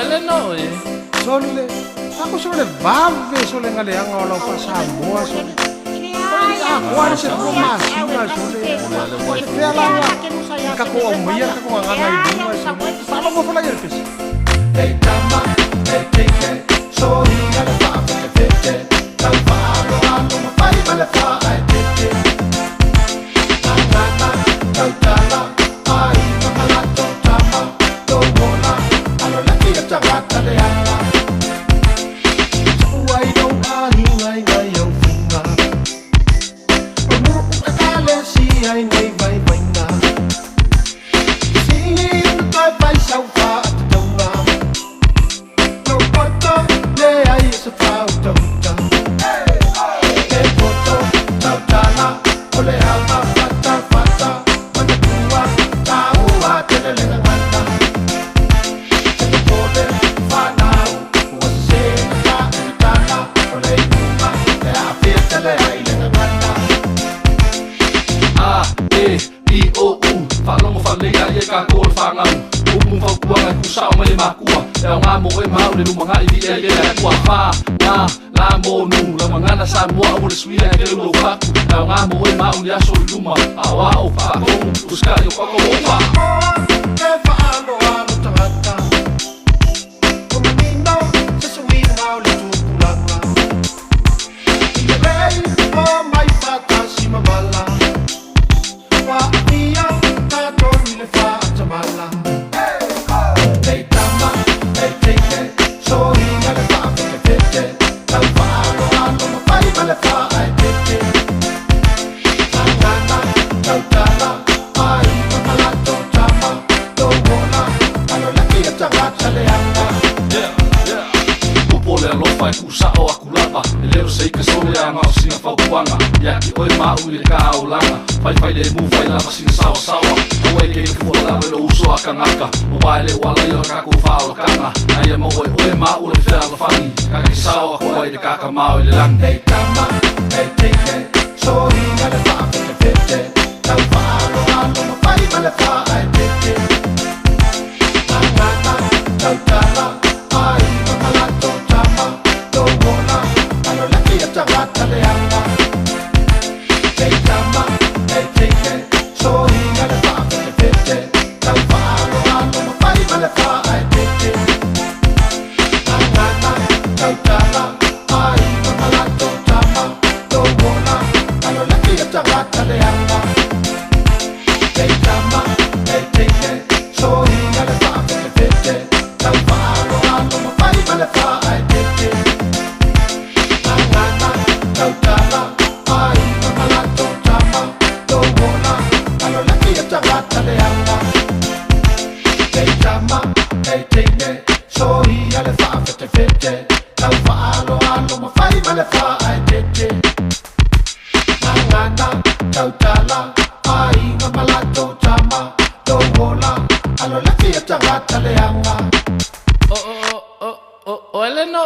Falemoe. Sole, ako sole bave sole ngale yang ngolo pasamua sole. Aku ada sekolah masih sole. Saya lama, kako umur kako ngangai bunga sole. Sama mau pula yerpes. Hey tama, hey teke, so hinga le pa pete, kau paro anu mapai male pa tete. Nana, kau tala, ai mamalato tama, do bona, alo laki ya cagata le ana. Wai do ani ngai ngai yang funga. Umur akale si ai ngai vai vai na. Sini kai vai sau fa. Le lumanga I dia dia kwa fa na la monu la mangana sa mo o le suila ke lo fa la nga mo e ma o ya so luma awa o fa ko uska yo ko ko fa ke fa no alo tata o menino se sui na o le tupulanga I rei o mai fa si mabala wa ia ta to le fa chamala Kusa o akulapa e leo sei que sole a ngau singa fau kuanga ya ki oi ma uli ka o langa fai le mu fai la singa sawa sawa o e ke ku la lo uso akangaka o baile wala yo ka ku fa o kanga ai mo oi ma uli fa la fani ka ki sawa ko ai de ka ka ma o le lang hey tama hey teke so hinga le fa fete tau fa lo ando ma fai ma le fa ai teke nana tau tala ai ma la to tama Chagata le anga, hey tama, hey teke, so hinga le fa fete, tau faro ando mapai ma le fa ai teke. Nana, tau tala, ai mamalato tama, do bona, alo laki a chagata le anga. Hey tama, hey teke, so hinga le fa fete, tau faro ando mapai ma le fa ai teke. Tau tala, ai mamalato tama, do bona, alo laki a chagata le anga. Hey tama, hey teke, so ia le fa fete, tau fa alo ma fai ma le fa ai tete. Nangana, tau tala, ai mamalato tama, do bona, alo laki a chagata le anga. Ele no